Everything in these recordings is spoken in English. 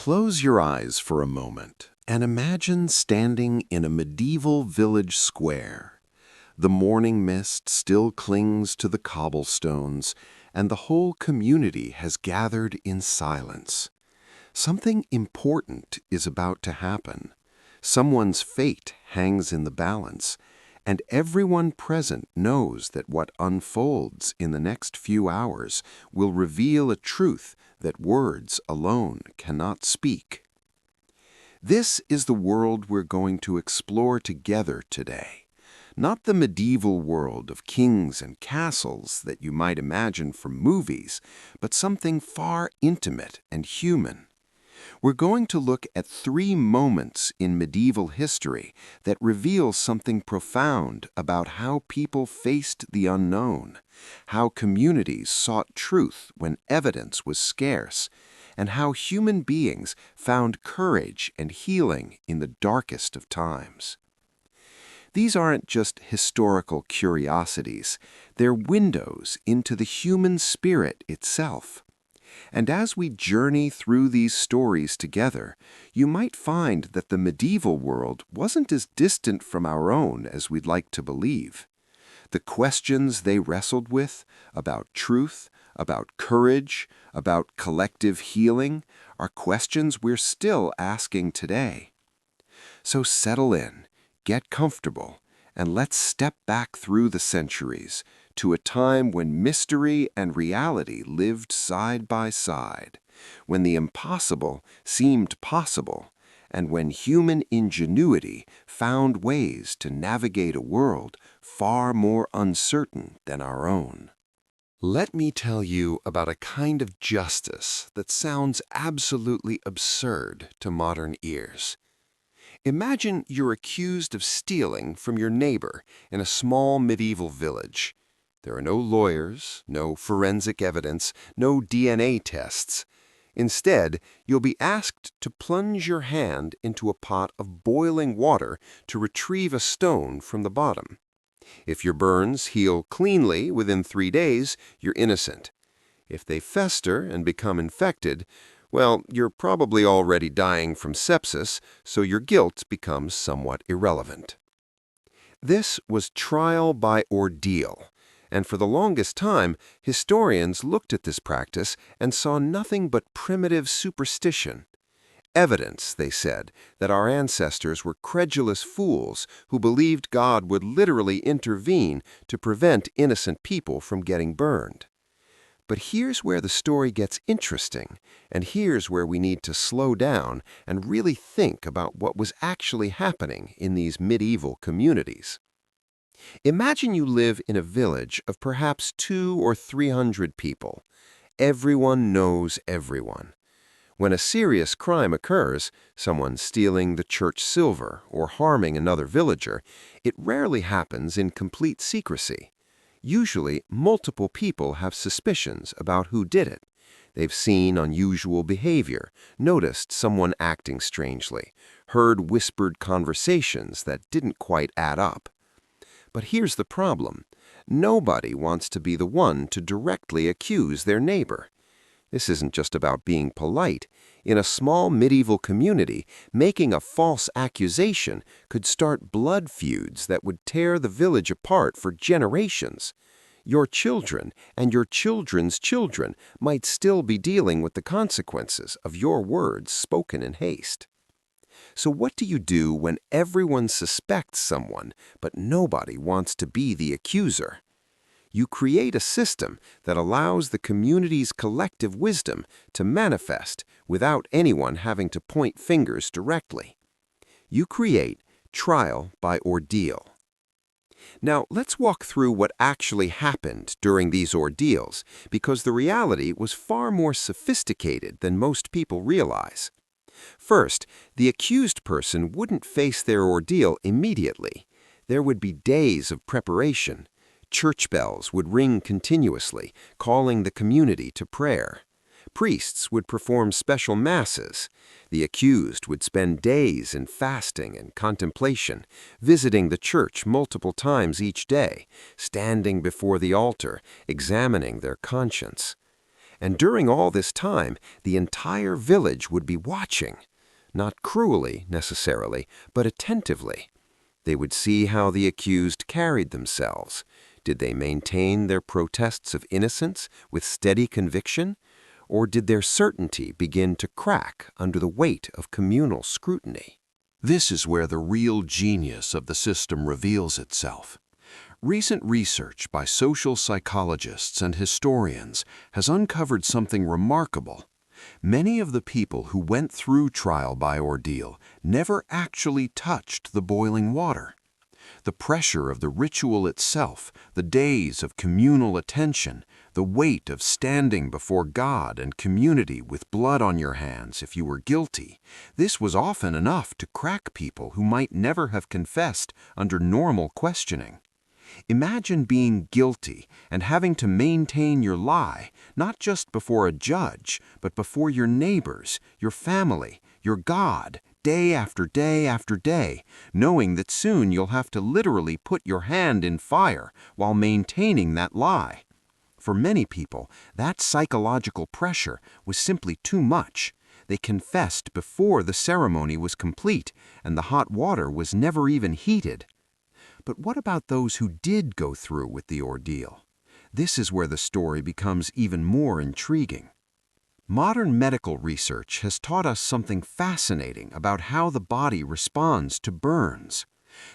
Close your eyes for a moment and imagine standing in a medieval village square. The morning mist still clings to the cobblestones, and the whole community has gathered in silence. Something important is about to happen. Someone's fate hangs in the balance, and everyone present knows that what unfolds in the next few hours will reveal a truth that words alone cannot speak. This is the world we're going to explore together today. Not the medieval world of kings and castles that you might imagine from movies, but something far intimate and human. We're going to look at 3 moments in medieval history that reveal something profound about how people faced the unknown, how communities sought truth when evidence was scarce, and how human beings found courage and healing in the darkest of times. These aren't just historical curiosities, they're windows into the human spirit itself. And as we journey through these stories together, you might find that the medieval world wasn't as distant from our own as we'd like to believe. The questions they wrestled with about truth, about courage, about collective healing, are questions we're still asking today. So settle in, get comfortable, and let's step back through the centuries to a time when mystery and reality lived side by side, when the impossible seemed possible, and when human ingenuity found ways to navigate a world far more uncertain than our own. Let me tell you about a kind of justice that sounds absolutely absurd to modern ears. Imagine you're accused of stealing from your neighbor in a small medieval village. There are no lawyers, no forensic evidence, no DNA tests. Instead, you'll be asked to plunge your hand into a pot of boiling water to retrieve a stone from the bottom. If your burns heal cleanly within 3 days, you're innocent. If they fester and become infected, well, you're probably already dying from sepsis, so your guilt becomes somewhat irrelevant. This was trial by ordeal, and for the longest time, historians looked at this practice and saw nothing but primitive superstition. Evidence, they said, that our ancestors were credulous fools who believed God would literally intervene to prevent innocent people from getting burned. But here's where the story gets interesting, and here's where we need to slow down and really think about what was actually happening in these medieval communities. Imagine you live in a village of perhaps 200 or 300 people. Everyone knows everyone. When a serious crime occurs, someone stealing the church silver or harming another villager, it rarely happens in complete secrecy. Usually, multiple people have suspicions about who did it. They've seen unusual behavior, noticed someone acting strangely, heard whispered conversations that didn't quite add up. But here's the problem. Nobody wants to be the one to directly accuse their neighbor. This isn't just about being polite. In a small medieval community, making a false accusation could start blood feuds that would tear the village apart for generations. Your children and your children's children might still be dealing with the consequences of your words spoken in haste. So what do you do when everyone suspects someone, but nobody wants to be the accuser? You create a system that allows the community's collective wisdom to manifest without anyone having to point fingers directly. You create trial by ordeal. Now, let's walk through what actually happened during these ordeals, because the reality was far more sophisticated than most people realize. First, the accused person wouldn't face their ordeal immediately. There would be days of preparation. Church bells would ring continuously, calling the community to prayer. Priests would perform special masses. The accused would spend days in fasting and contemplation, visiting the church multiple times each day, standing before the altar, examining their conscience. And during all this time, the entire village would be watching. Not cruelly, necessarily, but attentively. They would see how the accused carried themselves. Did they maintain their protests of innocence with steady conviction? Or did their certainty begin to crack under the weight of communal scrutiny? This is where the real genius of the system reveals itself. Recent research by social psychologists and historians has uncovered something remarkable. Many of the people who went through trial by ordeal never actually touched the boiling water. The pressure of the ritual itself, the days of communal attention, the weight of standing before God and community with blood on your hands if you were guilty, this was often enough to crack people who might never have confessed under normal questioning. Imagine being guilty and having to maintain your lie, not just before a judge, but before your neighbors, your family, your God, day after day after day, knowing that soon you'll have to literally put your hand in fire while maintaining that lie. For many people, that psychological pressure was simply too much. They confessed before the ceremony was complete, and the hot water was never even heated. But what about those who did go through with the ordeal? This is where the story becomes even more intriguing. Modern medical research has taught us something fascinating about how the body responds to burns.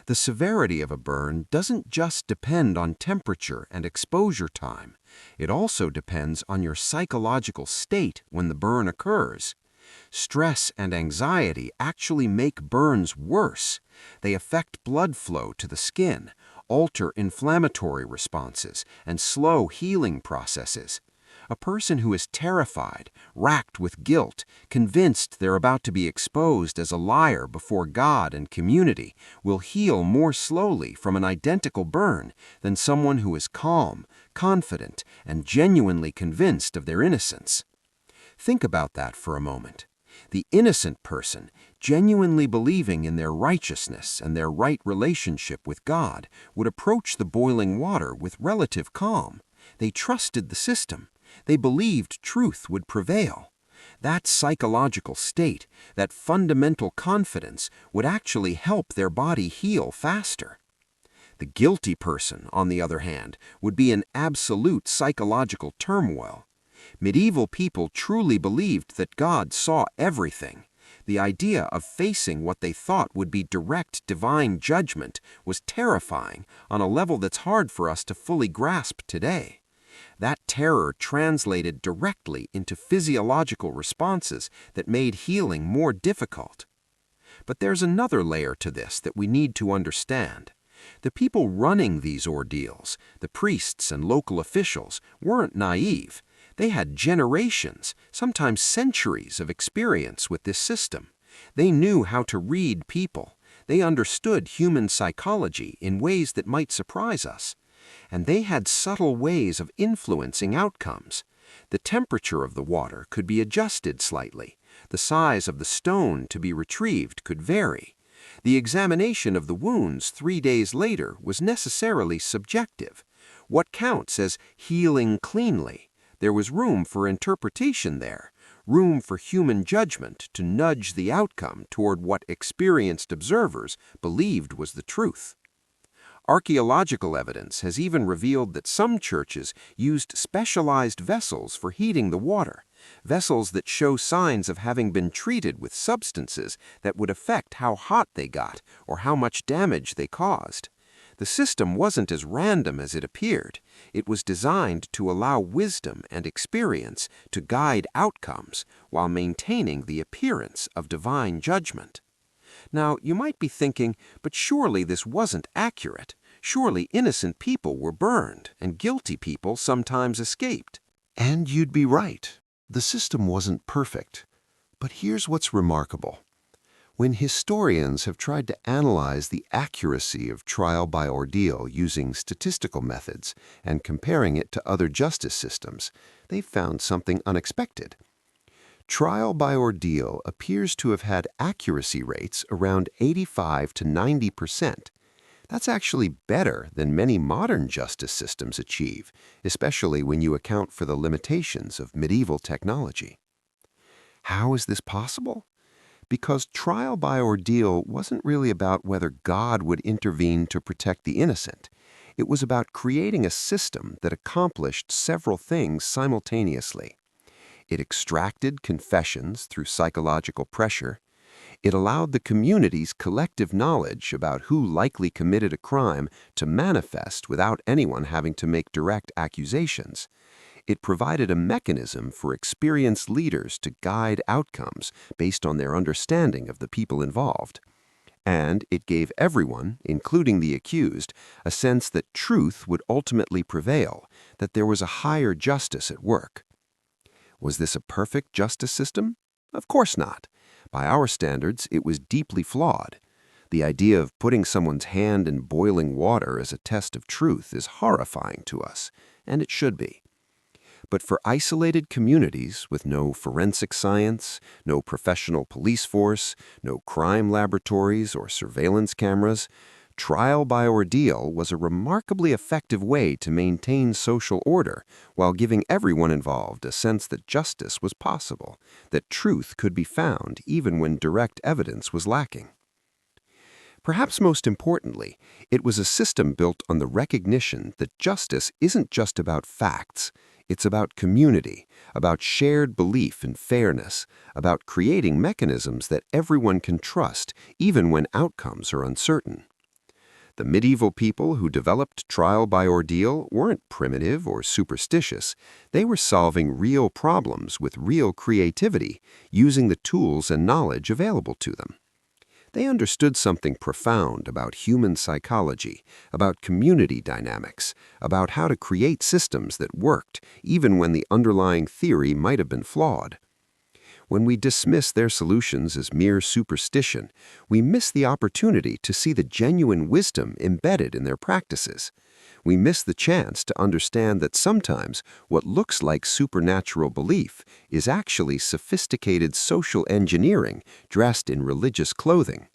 The severity of a burn doesn't just depend on temperature and exposure time. It also depends on your psychological state when the burn occurs. Stress and anxiety actually make burns worse. They affect blood flow to the skin, alter inflammatory responses, and slow healing processes. A person who is terrified, racked with guilt, convinced they're about to be exposed as a liar before God and community, will heal more slowly from an identical burn than someone who is calm, confident, and genuinely convinced of their innocence. Think about that for a moment. The innocent person, genuinely believing in their righteousness and their right relationship with God, would approach the boiling water with relative calm. They trusted the system. They believed truth would prevail. That psychological state, that fundamental confidence, would actually help their body heal faster. The guilty person, on the other hand, would be in absolute psychological turmoil. Medieval people truly believed that God saw everything. The idea of facing what they thought would be direct divine judgment was terrifying on a level that's hard for us to fully grasp today. That terror translated directly into physiological responses that made healing more difficult. But there's another layer to this that we need to understand. The people running these ordeals, the priests and local officials, weren't naive. They had generations, sometimes centuries of experience with this system. They knew how to read people. They understood human psychology in ways that might surprise us. And they had subtle ways of influencing outcomes. The temperature of the water could be adjusted slightly. The size of the stone to be retrieved could vary. The examination of the wounds 3 days later was necessarily subjective. What counts as healing cleanly? There was room for interpretation there, room for human judgment to nudge the outcome toward what experienced observers believed was the truth. Archaeological evidence has even revealed that some churches used specialized vessels for heating the water, vessels that show signs of having been treated with substances that would affect how hot they got or how much damage they caused. The system wasn't as random as it appeared. It was designed to allow wisdom and experience to guide outcomes while maintaining the appearance of divine judgment. Now, you might be thinking, but surely this wasn't accurate. Surely innocent people were burned, and guilty people sometimes escaped. And you'd be right. The system wasn't perfect. But here's what's remarkable. When historians have tried to analyze the accuracy of trial by ordeal using statistical methods and comparing it to other justice systems, they've found something unexpected. Trial by ordeal appears to have had accuracy rates around 85 to 90%. That's actually better than many modern justice systems achieve, especially when you account for the limitations of medieval technology. How is this possible? Because trial by ordeal wasn't really about whether God would intervene to protect the innocent. It was about creating a system that accomplished several things simultaneously. It extracted confessions through psychological pressure. It allowed the community's collective knowledge about who likely committed a crime to manifest without anyone having to make direct accusations. It provided a mechanism for experienced leaders to guide outcomes based on their understanding of the people involved. And it gave everyone, including the accused, a sense that truth would ultimately prevail, that there was a higher justice at work. Was this a perfect justice system? Of course not. By our standards, it was deeply flawed. The idea of putting someone's hand in boiling water as a test of truth is horrifying to us, and it should be. But for isolated communities with no forensic science, no professional police force, no crime laboratories or surveillance cameras, trial by ordeal was a remarkably effective way to maintain social order while giving everyone involved a sense that justice was possible, that truth could be found even when direct evidence was lacking. Perhaps most importantly, it was a system built on the recognition that justice isn't just about facts. It's about community, about shared belief in fairness, about creating mechanisms that everyone can trust, even when outcomes are uncertain. The medieval people who developed trial by ordeal weren't primitive or superstitious. They were solving real problems with real creativity, using the tools and knowledge available to them. They understood something profound about human psychology, about community dynamics, about how to create systems that worked, even when the underlying theory might have been flawed. When we dismiss their solutions as mere superstition, we miss the opportunity to see the genuine wisdom embedded in their practices. We miss the chance to understand that sometimes what looks like supernatural belief is actually sophisticated social engineering dressed in religious clothing.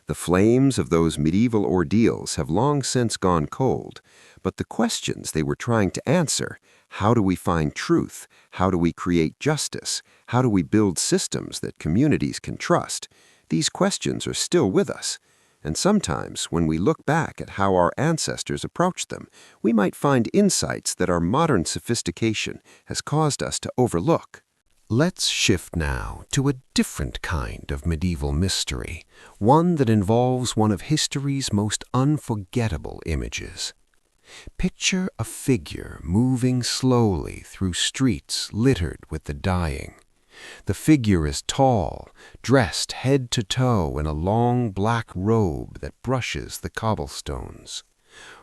The flames of those medieval ordeals have long since gone cold, but the questions they were trying to answer, how do we find truth? How do we create justice? How do we build systems that communities can trust? These questions are still with us. And sometimes, when we look back at how our ancestors approached them, we might find insights that our modern sophistication has caused us to overlook. Let's shift now to a different kind of medieval mystery, one that involves one of history's most unforgettable images. Picture a figure moving slowly through streets littered with the dying. The figure is tall, dressed head to toe in a long black robe that brushes the cobblestones.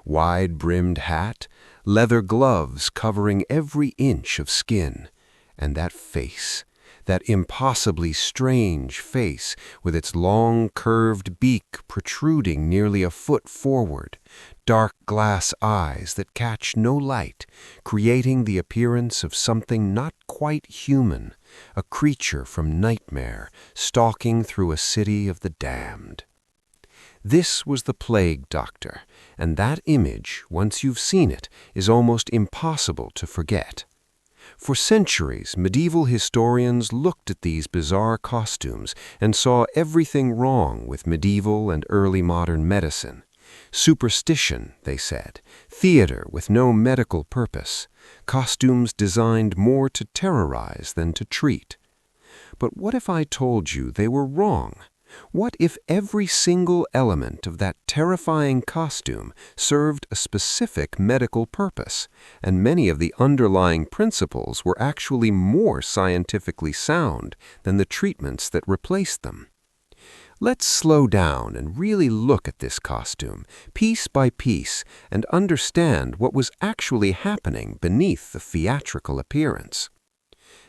Wide-brimmed hat, leather gloves covering every inch of skin, and that face, that impossibly strange face with its long curved beak protruding nearly a foot forward, dark glass eyes that catch no light, creating the appearance of something not quite human, a creature from nightmare stalking through a city of the damned. This was the plague doctor, and that image, once you've seen it, is almost impossible to forget. For centuries, medieval historians looked at these bizarre costumes and saw everything wrong with medieval and early modern medicine. Superstition, they said, theater with no medical purpose, costumes designed more to terrorize than to treat. But what if I told you they were wrong? What if every single element of that terrifying costume served a specific medical purpose, and many of the underlying principles were actually more scientifically sound than the treatments that replaced them? Let's slow down and really look at this costume, piece by piece, and understand what was actually happening beneath the theatrical appearance.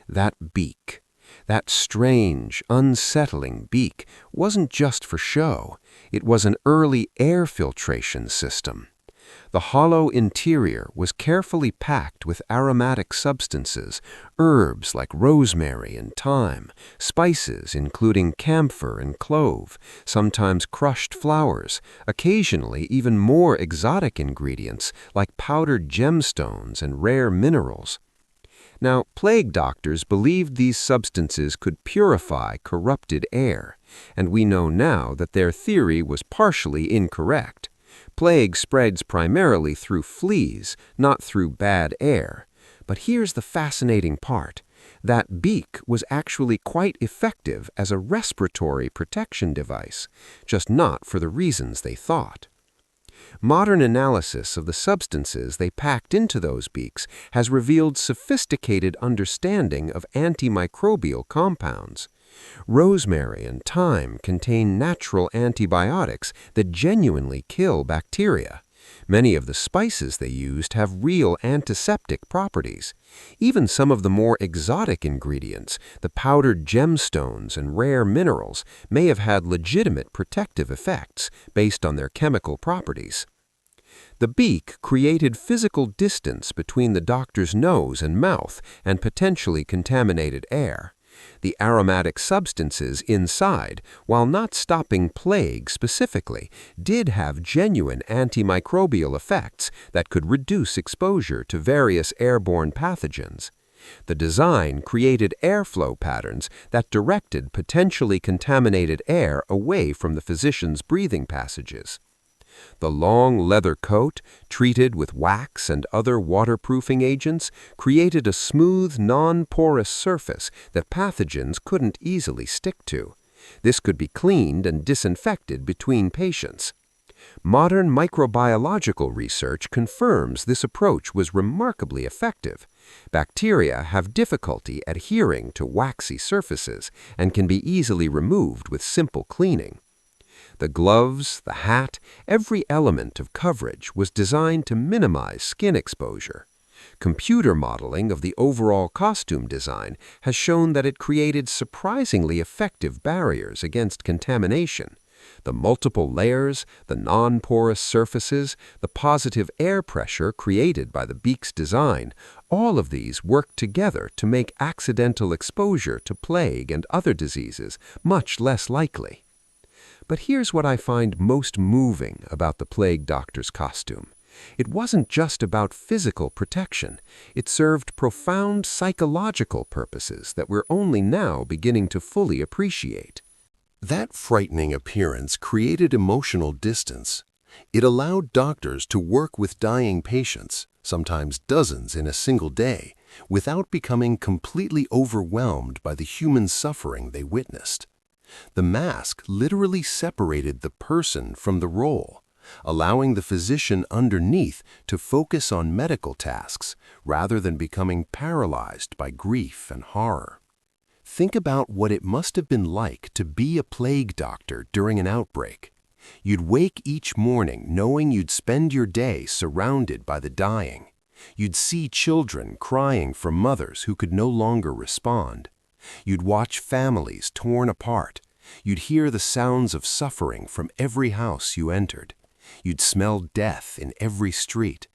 That beak. That strange, unsettling beak wasn't just for show. It was an early air filtration system. The hollow interior was carefully packed with aromatic substances, herbs like rosemary and thyme, spices including camphor and clove, sometimes crushed flowers, occasionally even more exotic ingredients like powdered gemstones and rare minerals. Now, plague doctors believed these substances could purify corrupted air, and we know now that their theory was partially incorrect. Plague spreads primarily through fleas, not through bad air. But here's the fascinating part. That beak was actually quite effective as a respiratory protection device, just not for the reasons they thought. Modern analysis of the substances they packed into those beaks has revealed sophisticated understanding of antimicrobial compounds. Rosemary and thyme contain natural antibiotics that genuinely kill bacteria. Many of the spices they used have real antiseptic properties. Even some of the more exotic ingredients, the powdered gemstones and rare minerals, may have had legitimate protective effects based on their chemical properties. The beak created physical distance between the doctor's nose and mouth and potentially contaminated air. The aromatic substances inside, while not stopping plague specifically, did have genuine antimicrobial effects that could reduce exposure to various airborne pathogens. The design created airflow patterns that directed potentially contaminated air away from the physician's breathing passages. The long leather coat, treated with wax and other waterproofing agents, created a smooth, non-porous surface that pathogens couldn't easily stick to. This could be cleaned and disinfected between patients. Modern microbiological research confirms this approach was remarkably effective. Bacteria have difficulty adhering to waxy surfaces and can be easily removed with simple cleaning. The gloves, the hat, every element of coverage was designed to minimize skin exposure. Computer modeling of the overall costume design has shown that it created surprisingly effective barriers against contamination. The multiple layers, the non-porous surfaces, the positive air pressure created by the beak's design, all of these work together to make accidental exposure to plague and other diseases much less likely. But here's what I find most moving about the plague doctor's costume. It wasn't just about physical protection. It served profound psychological purposes that we're only now beginning to fully appreciate. That frightening appearance created emotional distance. It allowed doctors to work with dying patients, sometimes dozens in a single day, without becoming completely overwhelmed by the human suffering they witnessed. The mask literally separated the person from the role, allowing the physician underneath to focus on medical tasks rather than becoming paralyzed by grief and horror. Think about what it must have been like to be a plague doctor during an outbreak. You'd wake each morning knowing you'd spend your day surrounded by the dying. You'd see children crying for mothers who could no longer respond. You'd watch families torn apart. You'd hear the sounds of suffering from every house you entered. You'd smell death in every street.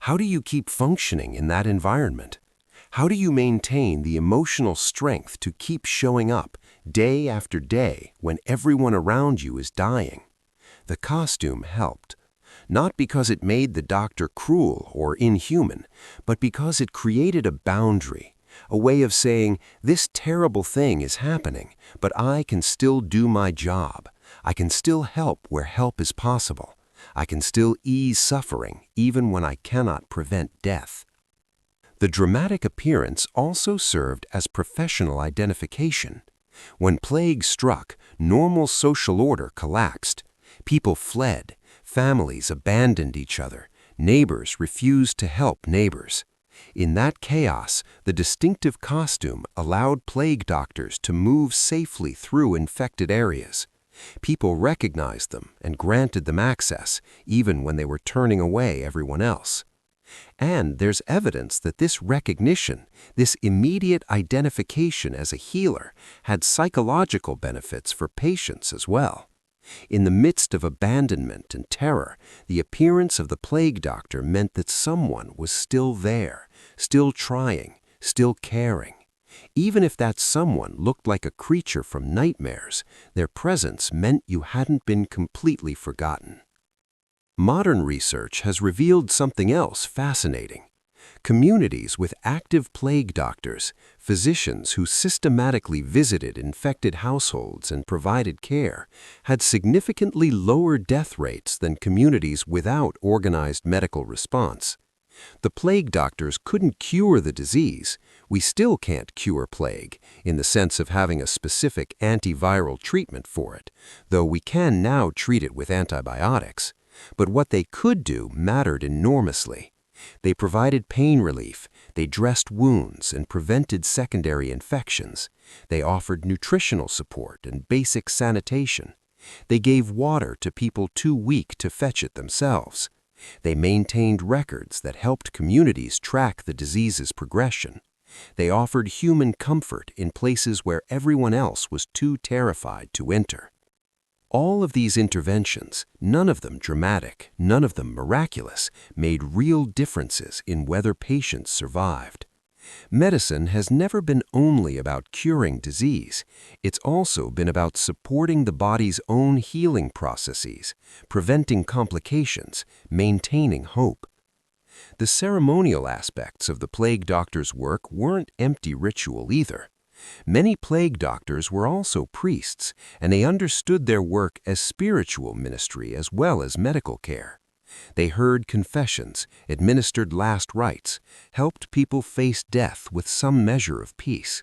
How do you keep functioning in that environment? How do you maintain the emotional strength to keep showing up day after day when everyone around you is dying? The costume helped. Not because it made the doctor cruel or inhuman, but because it created a boundary, a way of saying, this terrible thing is happening, but I can still do my job. I can still help where help is possible. I can still ease suffering even when I cannot prevent death. The dramatic appearance also served as professional identification. When plague struck, normal social order collapsed. People fled. Families abandoned each other. Neighbors refused to help neighbors. In that chaos, the distinctive costume allowed plague doctors to move safely through infected areas. People recognized them and granted them access, even when they were turning away everyone else. And there's evidence that this recognition, this immediate identification as a healer, had psychological benefits for patients as well. In the midst of abandonment and terror, the appearance of the plague doctor meant that someone was still there, still trying, still caring. Even if that someone looked like a creature from nightmares, their presence meant you hadn't been completely forgotten. Modern research has revealed something else fascinating. Communities with active plague doctors, physicians who systematically visited infected households and provided care, had significantly lower death rates than communities without organized medical response. The plague doctors couldn't cure the disease. We still can't cure plague, in the sense of having a specific antiviral treatment for it, though we can now treat it with antibiotics. But what they could do mattered enormously. They provided pain relief, they dressed wounds and prevented secondary infections. They offered nutritional support and basic sanitation. They gave water to people too weak to fetch it themselves. They maintained records that helped communities track the disease's progression. They offered human comfort in places where everyone else was too terrified to enter. All of these interventions, none of them dramatic, none of them miraculous, made real differences in whether patients survived. Medicine has never been only about curing disease. It's also been about supporting the body's own healing processes, preventing complications, maintaining hope. The ceremonial aspects of the plague doctor's work weren't empty ritual either. Many plague doctors were also priests, and they understood their work as spiritual ministry as well as medical care. They heard confessions, administered last rites, helped people face death with some measure of peace.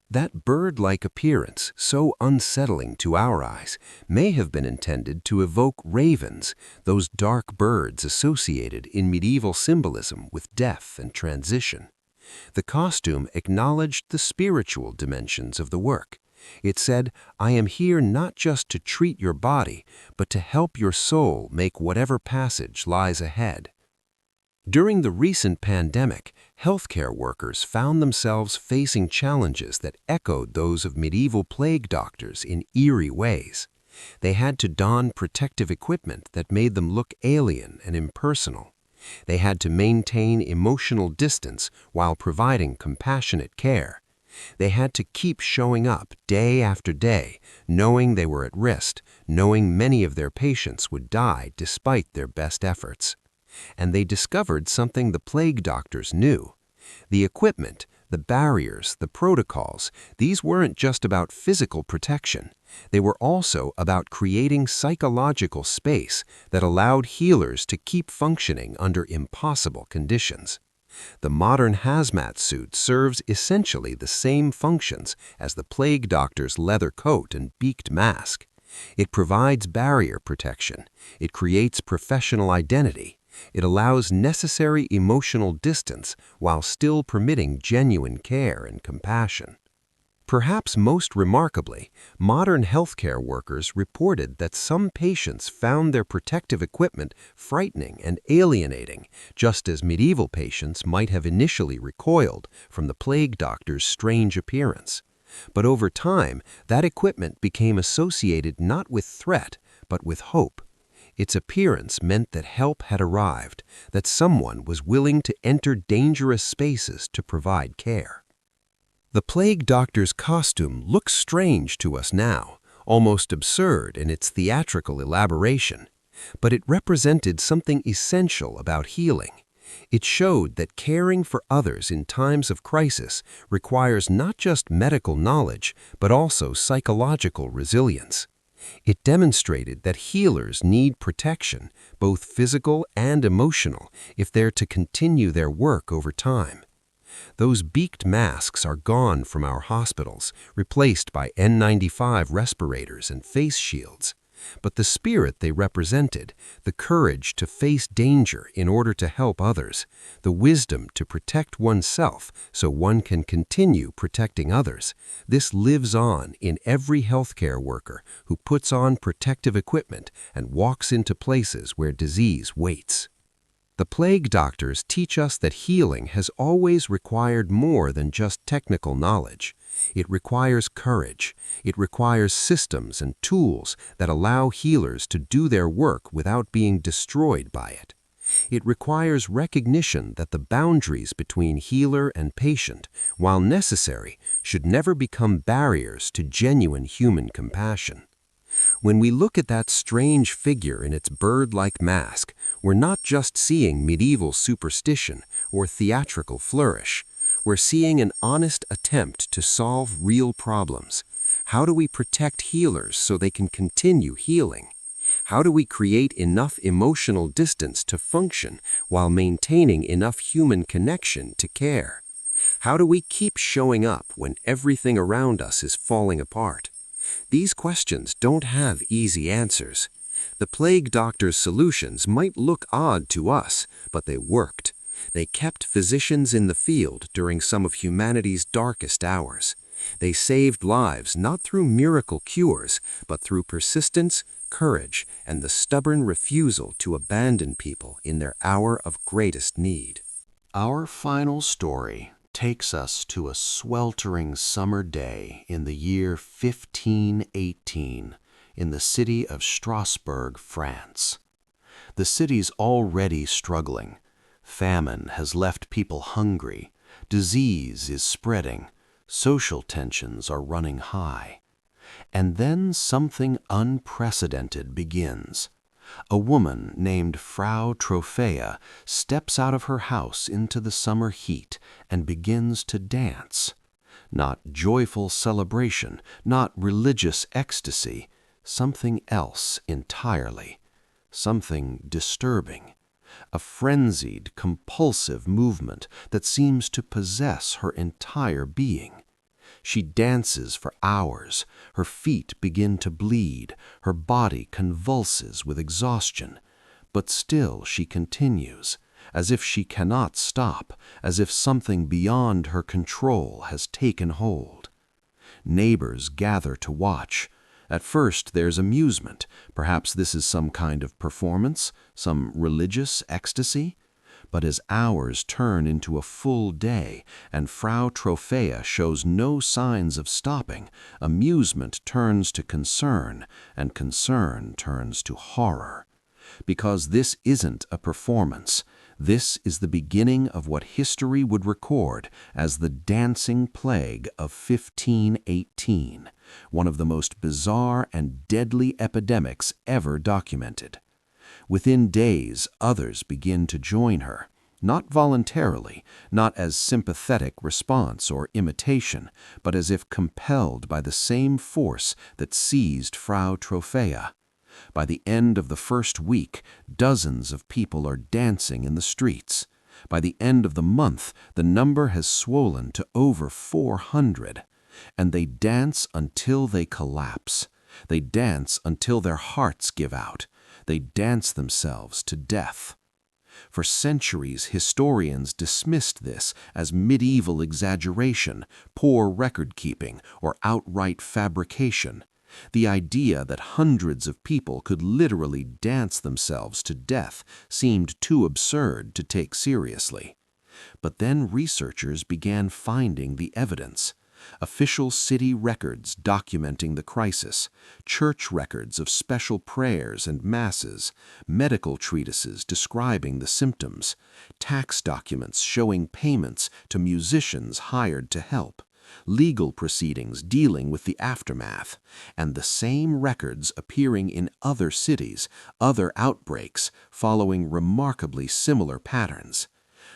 That bird-like appearance, so unsettling to our eyes, may have been intended to evoke ravens, those dark birds associated in medieval symbolism with death and transition. The costume acknowledged the spiritual dimensions of the work. It said, "I am here not just to treat your body, but to help your soul make whatever passage lies ahead." During the recent pandemic, healthcare workers found themselves facing challenges that echoed those of medieval plague doctors in eerie ways. They had to don protective equipment that made them look alien and impersonal. They had to maintain emotional distance while providing compassionate care. They had to keep showing up day after day, knowing they were at risk, knowing many of their patients would die despite their best efforts. And they discovered something the plague doctors knew. The equipment, the barriers, the protocols, these weren't just about physical protection. They were also about creating psychological space that allowed healers to keep functioning under impossible conditions. The modern hazmat suit serves essentially the same functions as the plague doctor's leather coat and beaked mask. It provides barrier protection. It creates professional identity. It allows necessary emotional distance while still permitting genuine care and compassion. Perhaps most remarkably, modern healthcare workers reported that some patients found their protective equipment frightening and alienating, just as medieval patients might have initially recoiled from the plague doctor's strange appearance. But over time, that equipment became associated not with threat, but with hope. Its appearance meant that help had arrived, that someone was willing to enter dangerous spaces to provide care. The plague doctor's costume looks strange to us now, almost absurd in its theatrical elaboration, but it represented something essential about healing. It showed that caring for others in times of crisis requires not just medical knowledge, but also psychological resilience. It demonstrated that healers need protection, both physical and emotional, if they're to continue their work over time. Those beaked masks are gone from our hospitals, replaced by N95 respirators and face shields. But the spirit they represented, the courage to face danger in order to help others, the wisdom to protect oneself so one can continue protecting others, this lives on in every healthcare worker who puts on protective equipment and walks into places where disease waits. The plague doctors teach us that healing has always required more than just technical knowledge. It requires courage. It requires systems and tools that allow healers to do their work without being destroyed by it. It requires recognition that the boundaries between healer and patient, while necessary, should never become barriers to genuine human compassion. When we look at that strange figure in its bird-like mask, we're not just seeing medieval superstition or theatrical flourish. We're seeing an honest attempt to solve real problems. How do we protect healers so they can continue healing? How do we create enough emotional distance to function while maintaining enough human connection to care? How do we keep showing up when everything around us is falling apart? These questions don't have easy answers. The plague doctor's solutions might look odd to us, but they worked. They kept physicians in the field during some of humanity's darkest hours. They saved lives not through miracle cures, but through persistence, courage, and the stubborn refusal to abandon people in their hour of greatest need. Our final story takes us to a sweltering summer day in the year 1518 in the city of Strasbourg, France. The city's already struggling. Famine has left people hungry. Disease is spreading. Social tensions are running high. And then something unprecedented begins. A woman named Frau Trophäa steps out of her house into the summer heat and begins to dance. Not joyful celebration, not religious ecstasy, something else entirely, something disturbing. A frenzied, compulsive movement that seems to possess her entire being. She dances for hours, her feet begin to bleed, her body convulses with exhaustion, but still she continues, as if she cannot stop, as if something beyond her control has taken hold. Neighbors gather to watch. At first there's amusement. Perhaps this is some kind of performance, some religious ecstasy. But as hours turn into a full day and Frau Trophäa shows no signs of stopping, amusement turns to concern, and concern turns to horror. Because this isn't a performance. This is the beginning of what history would record as the dancing plague of 1518, one of the most bizarre and deadly epidemics ever documented. Within days, others begin to join her, not voluntarily, not as sympathetic response or imitation, but as if compelled by the same force that seized Frau Trophäa. By the end of the first week, dozens of people are dancing in the streets. By the end of the month, the number has swollen to over 400. And they dance until they collapse. They dance until their hearts give out. They dance themselves to death. For centuries, historians dismissed this as medieval exaggeration, poor record-keeping, or outright fabrication. The idea that hundreds of people could literally dance themselves to death seemed too absurd to take seriously. But then researchers began finding the evidence. Official city records documenting the crisis, church records of special prayers and masses, medical treatises describing the symptoms, tax documents showing payments to musicians hired to help, legal proceedings dealing with the aftermath, and the same records appearing in other cities, other outbreaks, following remarkably similar patterns.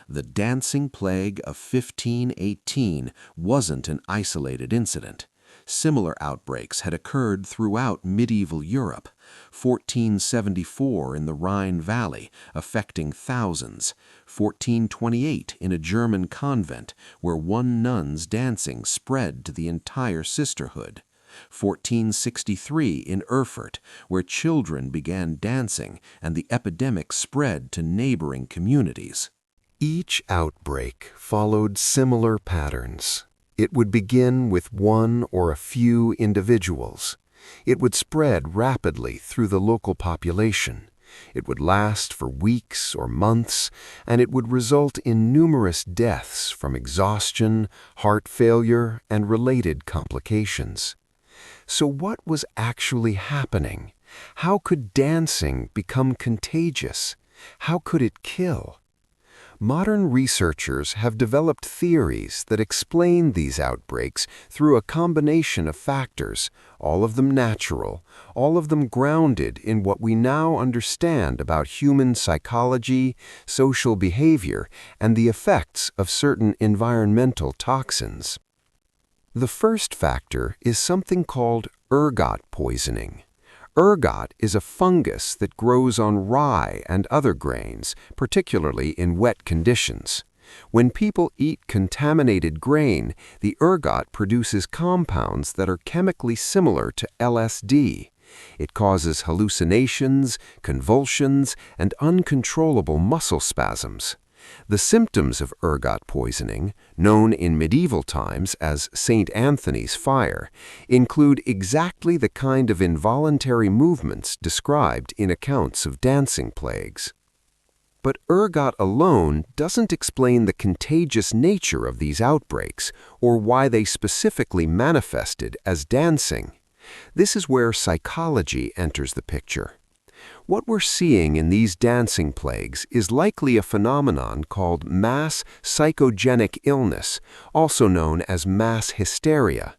The dancing plague of 1518 wasn't an isolated incident. Similar outbreaks had occurred throughout medieval Europe. 1474 in the Rhine Valley, affecting thousands. 1428 in a German convent, where one nun's dancing spread to the entire sisterhood. 1463 in Erfurt, where children began dancing and the epidemic spread to neighboring communities. Each outbreak followed similar patterns. It would begin with one or a few individuals. It would spread rapidly through the local population. It would last for weeks or months, and it would result in numerous deaths from exhaustion, heart failure, and related complications. So what was actually happening? How could dancing become contagious? How could it kill? Modern researchers have developed theories that explain these outbreaks through a combination of factors, all of them natural, all of them grounded in what we now understand about human psychology, social behavior, and the effects of certain environmental toxins. The first factor is something called ergot poisoning. Ergot is a fungus that grows on rye and other grains, particularly in wet conditions. When people eat contaminated grain, the ergot produces compounds that are chemically similar to LSD. It causes hallucinations, convulsions, and uncontrollable muscle spasms. The symptoms of ergot poisoning, known in medieval times as St. Anthony's fire, include exactly the kind of involuntary movements described in accounts of dancing plagues. But ergot alone doesn't explain the contagious nature of these outbreaks or why they specifically manifested as dancing. This is where psychology enters the picture. What we're seeing in these dancing plagues is likely a phenomenon called mass psychogenic illness, also known as mass hysteria.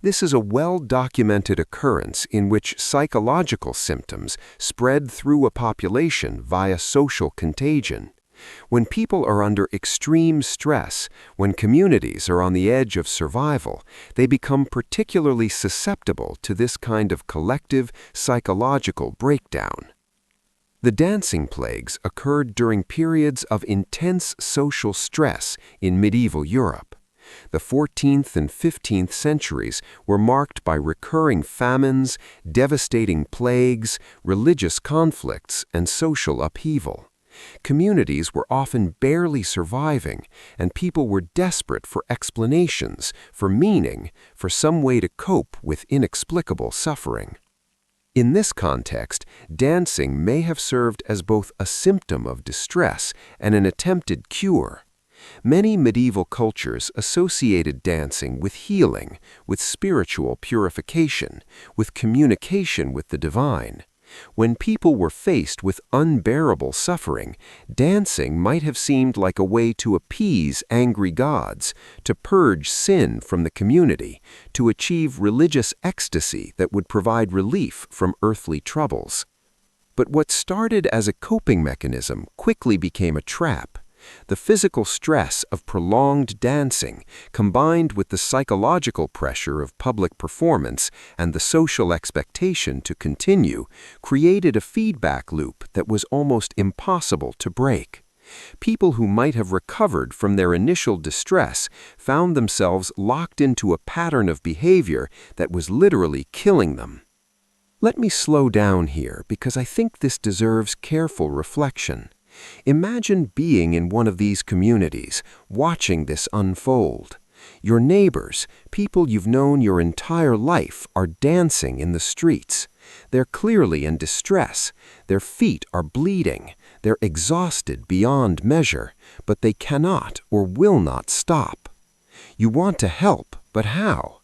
This is a well-documented occurrence in which psychological symptoms spread through a population via social contagion. When people are under extreme stress, when communities are on the edge of survival, they become particularly susceptible to this kind of collective psychological breakdown. The dancing plagues occurred during periods of intense social stress in medieval Europe. The 14th and 15th centuries were marked by recurring famines, devastating plagues, religious conflicts, and social upheaval. Communities were often barely surviving, and people were desperate for explanations, for meaning, for some way to cope with inexplicable suffering. In this context, dancing may have served as both a symptom of distress and an attempted cure. Many medieval cultures associated dancing with healing, with spiritual purification, with communication with the divine. When people were faced with unbearable suffering, dancing might have seemed like a way to appease angry gods, to purge sin from the community, to achieve religious ecstasy that would provide relief from earthly troubles. But what started as a coping mechanism quickly became a trap. The physical stress of prolonged dancing, combined with the psychological pressure of public performance and the social expectation to continue, created a feedback loop that was almost impossible to break. People who might have recovered from their initial distress found themselves locked into a pattern of behavior that was literally killing them. Let me slow down here because I think this deserves careful reflection. Imagine being in one of these communities, watching this unfold. Your neighbors, people you've known your entire life, are dancing in the streets. They're clearly in distress. Their feet are bleeding. They're exhausted beyond measure, but they cannot or will not stop. You want to help, but how?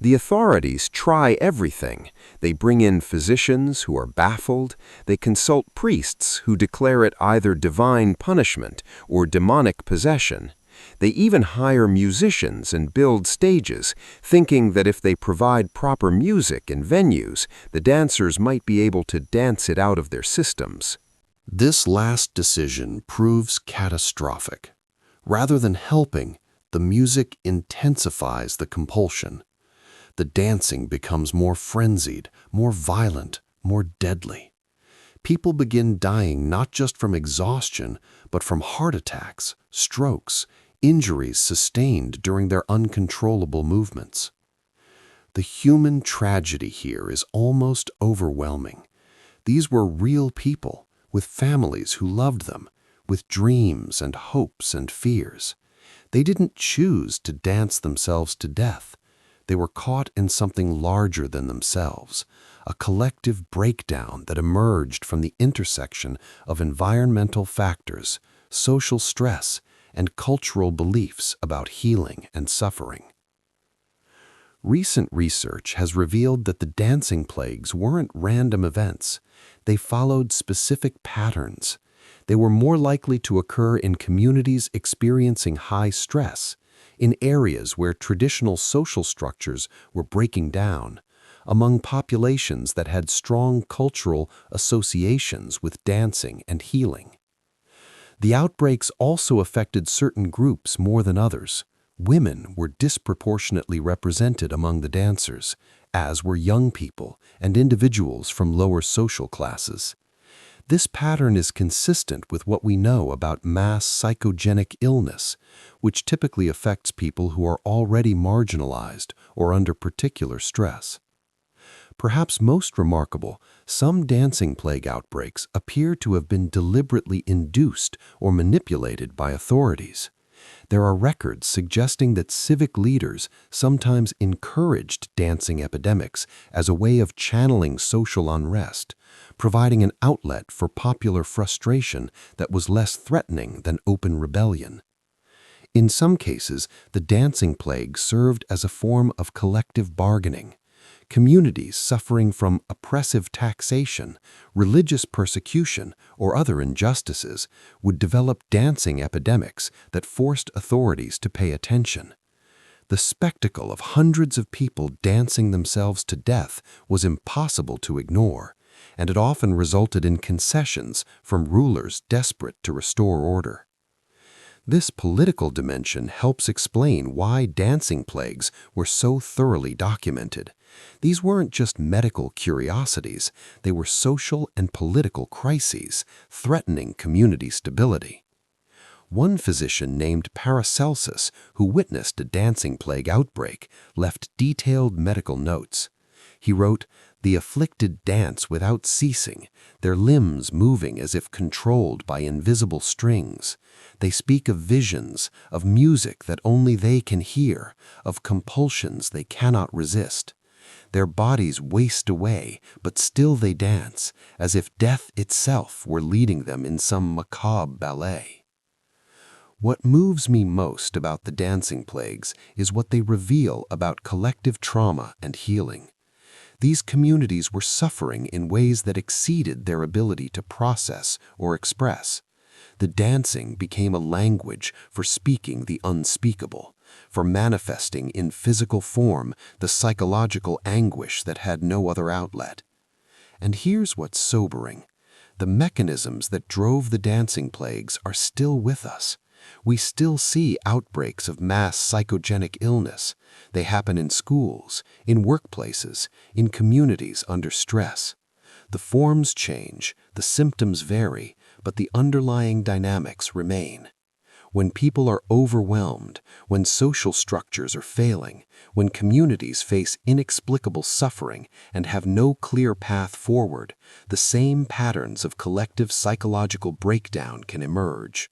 The authorities try everything. They bring in physicians who are baffled. They consult priests who declare it either divine punishment or demonic possession. They even hire musicians and build stages, thinking that if they provide proper music and venues, the dancers might be able to dance it out of their systems. This last decision proves catastrophic. Rather than helping, the music intensifies the compulsion. The dancing becomes more frenzied, more violent, more deadly. People begin dying not just from exhaustion, but from heart attacks, strokes, injuries sustained during their uncontrollable movements. The human tragedy here is almost overwhelming. These were real people, with families who loved them, with dreams and hopes and fears. They didn't choose to dance themselves to death. They were caught in something larger than themselves, a collective breakdown that emerged from the intersection of environmental factors, social stress, and cultural beliefs about healing and suffering. Recent research has revealed that the dancing plagues weren't random events. They followed specific patterns. They were more likely to occur in communities experiencing high stress, in areas where traditional social structures were breaking down, among populations that had strong cultural associations with dancing and healing. The outbreaks also affected certain groups more than others. Women were disproportionately represented among the dancers, as were young people and individuals from lower social classes. This pattern is consistent with what we know about mass psychogenic illness, which typically affects people who are already marginalized or under particular stress. Perhaps most remarkable, some dancing plague outbreaks appear to have been deliberately induced or manipulated by authorities. There are records suggesting that civic leaders sometimes encouraged dancing epidemics as a way of channeling social unrest, providing an outlet for popular frustration that was less threatening than open rebellion. In some cases, the dancing plague served as a form of collective bargaining. Communities suffering from oppressive taxation, religious persecution, or other injustices would develop dancing epidemics that forced authorities to pay attention. The spectacle of hundreds of people dancing themselves to death was impossible to ignore, and it often resulted in concessions from rulers desperate to restore order. This political dimension helps explain why dancing plagues were so thoroughly documented. These weren't just medical curiosities, they were social and political crises, threatening community stability. One physician named Paracelsus, who witnessed a dancing plague outbreak, left detailed medical notes. He wrote, "The afflicted dance without ceasing, their limbs moving as if controlled by invisible strings. They speak of visions, of music that only they can hear, of compulsions they cannot resist. Their bodies waste away, but still they dance, as if death itself were leading them in some macabre ballet." What moves me most about the dancing plagues is what they reveal about collective trauma and healing. These communities were suffering in ways that exceeded their ability to process or express. The dancing became a language for speaking the unspeakable, for manifesting in physical form the psychological anguish that had no other outlet. And here's what's sobering. The mechanisms that drove the dancing plagues are still with us. We still see outbreaks of mass psychogenic illness. They happen in schools, in workplaces, in communities under stress. The forms change, the symptoms vary, but the underlying dynamics remain. When people are overwhelmed, when social structures are failing, when communities face inexplicable suffering and have no clear path forward, the same patterns of collective psychological breakdown can emerge.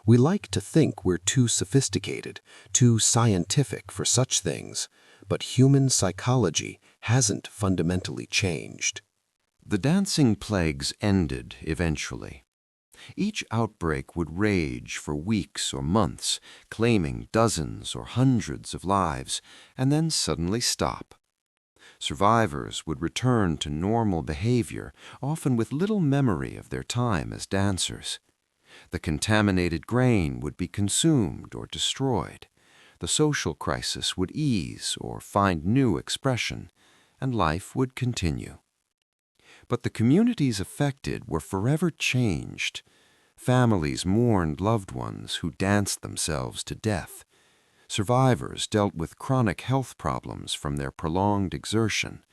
We like to think we're too sophisticated, too scientific for such things, but human psychology hasn't fundamentally changed. The dancing plagues ended eventually. Each outbreak would rage for weeks or months, claiming dozens or hundreds of lives, and then suddenly stop. Survivors would return to normal behavior, often with little memory of their time as dancers. The contaminated grain would be consumed or destroyed. The social crisis would ease or find new expression, and life would continue. But the communities affected were forever changed. Families mourned loved ones who danced themselves to death. Survivors dealt with chronic health problems from their prolonged exertion,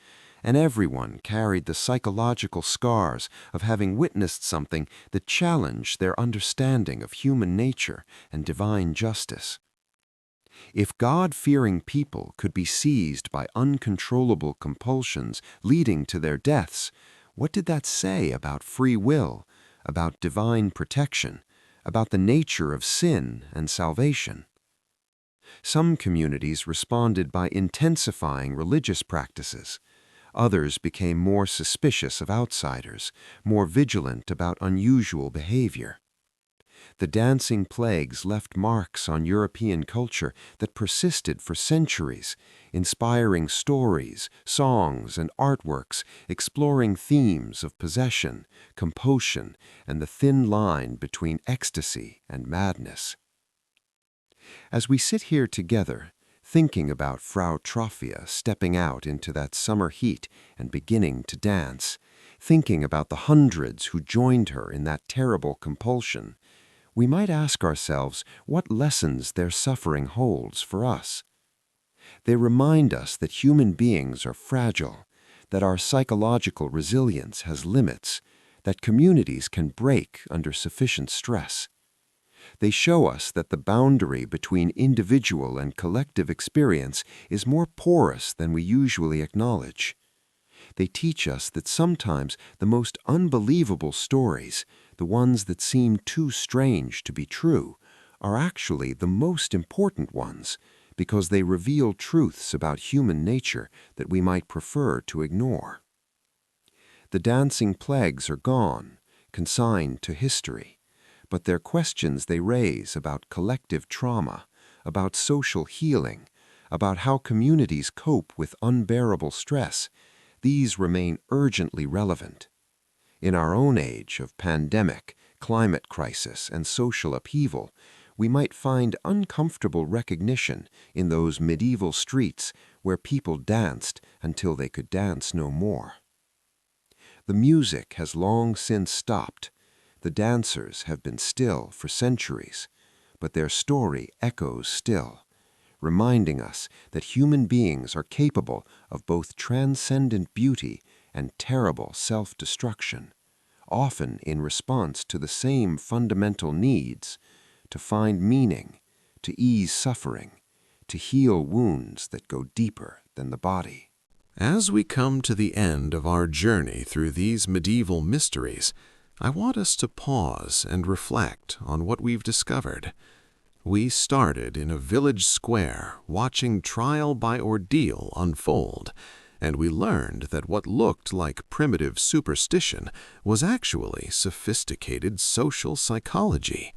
and everyone carried the psychological scars of having witnessed something that challenged their understanding of human nature and divine justice. If God-fearing people could be seized by uncontrollable compulsions leading to their deaths, what did that say about free will, about divine protection, about the nature of sin and salvation? Some communities responded by intensifying religious practices. Others became more suspicious of outsiders, more vigilant about unusual behavior. The dancing plagues left marks on European culture that persisted for centuries, inspiring stories, songs, and artworks exploring themes of possession, compulsion, and the thin line between ecstasy and madness. As we sit here together, thinking about Frau Trophia stepping out into that summer heat and beginning to dance, thinking about the hundreds who joined her in that terrible compulsion, we might ask ourselves what lessons their suffering holds for us. They remind us that human beings are fragile, that our psychological resilience has limits, that communities can break under sufficient stress. They show us that the boundary between individual and collective experience is more porous than we usually acknowledge. They teach us that sometimes the most unbelievable stories, the ones that seem too strange to be true, are actually the most important ones, because they reveal truths about human nature that we might prefer to ignore. The dancing plagues are gone, consigned to history, but their questions they raise about collective trauma, about social healing, about how communities cope with unbearable stress, these remain urgently relevant. In our own age of pandemic, climate crisis, and social upheaval, we might find uncomfortable recognition in those medieval streets where people danced until they could dance no more. The music has long since stopped. The dancers have been still for centuries, but their story echoes still, reminding us that human beings are capable of both transcendent beauty and terrible self-destruction, often in response to the same fundamental needs: to find meaning, to ease suffering, to heal wounds that go deeper than the body. As we come to the end of our journey through these medieval mysteries, I want us to pause and reflect on what we've discovered. We started in a village square watching trial by ordeal unfold, and we learned that what looked like primitive superstition was actually sophisticated social psychology.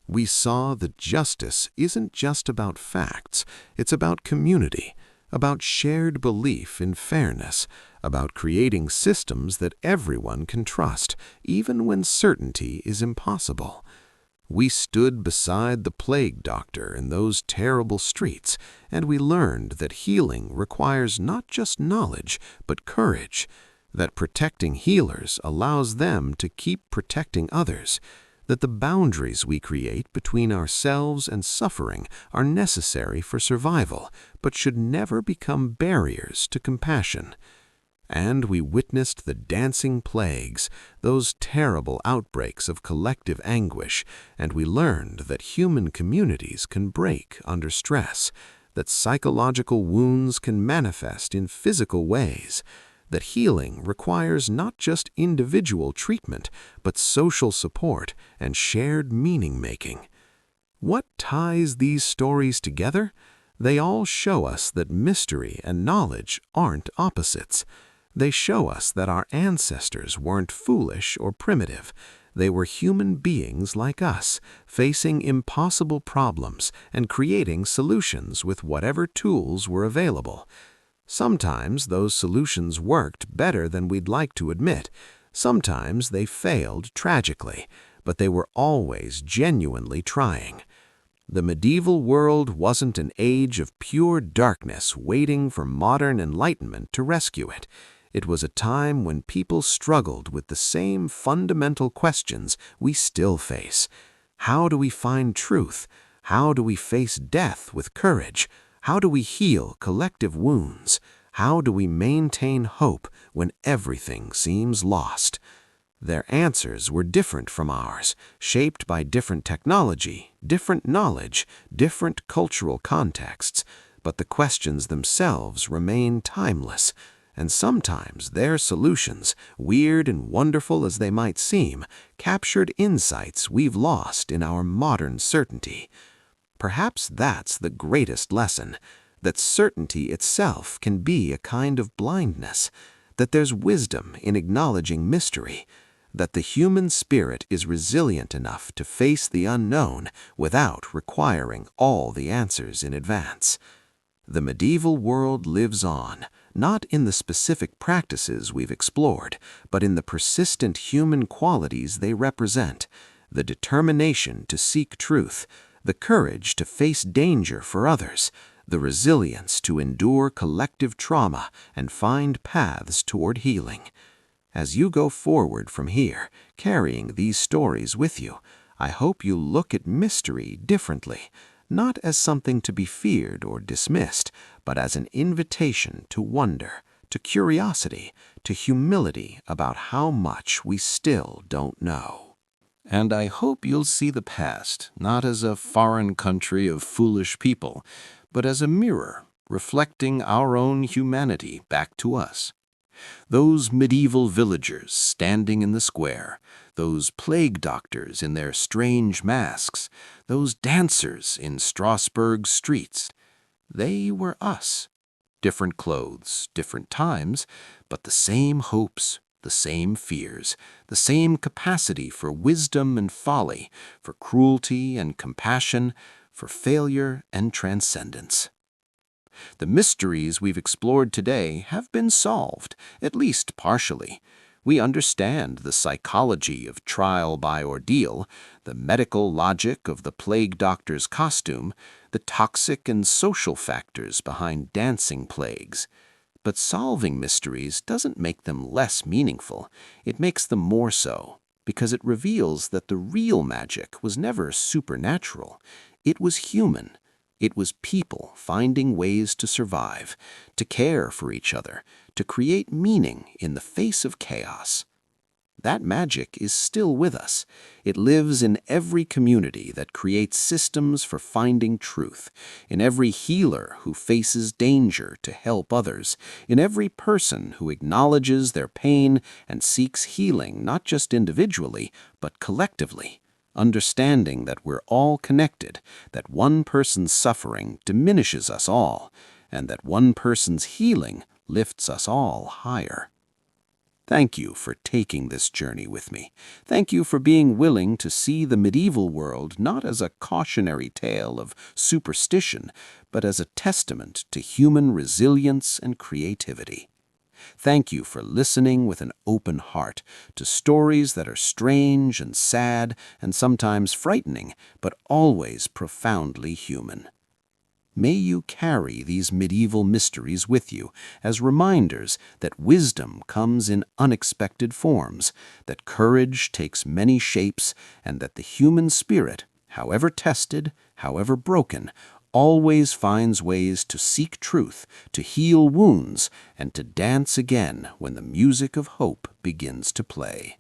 We saw that justice isn't just about facts, it's about community, about shared belief in fairness, about creating systems that everyone can trust, even when certainty is impossible. We stood beside the plague doctor in those terrible streets, and we learned that healing requires not just knowledge, but courage, that protecting healers allows them to keep protecting others, that the boundaries we create between ourselves and suffering are necessary for survival, but should never become barriers to compassion. And we witnessed the dancing plagues, those terrible outbreaks of collective anguish, and we learned that human communities can break under stress, that psychological wounds can manifest in physical ways, that healing requires not just individual treatment, but social support and shared meaning-making. What ties these stories together? They all show us that mystery and knowledge aren't opposites. They show us that our ancestors weren't foolish or primitive. They were human beings like us, facing impossible problems and creating solutions with whatever tools were available. Sometimes those solutions worked better than we'd like to admit. Sometimes they failed tragically, but they were always genuinely trying. The medieval world wasn't an age of pure darkness waiting for modern enlightenment to rescue it. It was a time when people struggled with the same fundamental questions we still face. How do we find truth? How do we face death with courage? How do we heal collective wounds? How do we maintain hope when everything seems lost? Their answers were different from ours, shaped by different technology, different knowledge, different cultural contexts, but the questions themselves remain timeless. And sometimes their solutions, weird and wonderful as they might seem, captured insights we've lost in our modern certainty. Perhaps that's the greatest lesson, that certainty itself can be a kind of blindness, that there's wisdom in acknowledging mystery, that the human spirit is resilient enough to face the unknown without requiring all the answers in advance. The medieval world lives on, not in the specific practices we've explored, but in the persistent human qualities they represent: the determination to seek truth, the courage to face danger for others, the resilience to endure collective trauma and find paths toward healing. As you go forward from here, carrying these stories with you, I hope you look at mystery differently, not as something to be feared or dismissed, but as an invitation to wonder, to curiosity, to humility about how much we still don't know. And I hope you'll see the past not as a foreign country of foolish people, but as a mirror reflecting our own humanity back to us. Those medieval villagers standing in the square, those plague doctors in their strange masks, those dancers in Strasbourg streets, they were us. Different clothes, different times, but the same hopes, the same fears, the same capacity for wisdom and folly, for cruelty and compassion, for failure and transcendence. The mysteries we've explored today have been solved, at least partially. We understand the psychology of trial by ordeal, the medical logic of the plague doctor's costume, the toxic and social factors behind dancing plagues. But solving mysteries doesn't make them less meaningful. It makes them more so, because it reveals that the real magic was never supernatural. It was human. It was people finding ways to survive, to care for each other, to create meaning in the face of chaos. That magic is still with us. It lives in every community that creates systems for finding truth, in every healer who faces danger to help others, in every person who acknowledges their pain and seeks healing not just individually, but collectively. Understanding that we're all connected, that one person's suffering diminishes us all, and that one person's healing lifts us all higher. Thank you for taking this journey with me. Thank you for being willing to see the medieval world not as a cautionary tale of superstition, but as a testament to human resilience and creativity. Thank you for listening with an open heart to stories that are strange and sad and sometimes frightening, but always profoundly human. May you carry these medieval mysteries with you as reminders that wisdom comes in unexpected forms, that courage takes many shapes, and that the human spirit, however tested, however broken, always finds ways to seek truth, to heal wounds, and to dance again when the music of hope begins to play.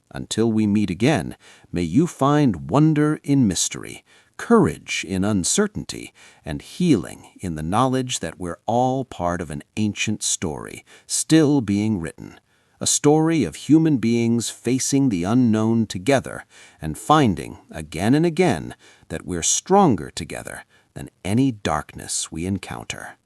Until we meet again, may you find wonder in mystery, courage in uncertainty, and healing in the knowledge that we're all part of an ancient story, still being written. A story of human beings facing the unknown together and finding, again and again, that we're stronger together than any darkness we encounter.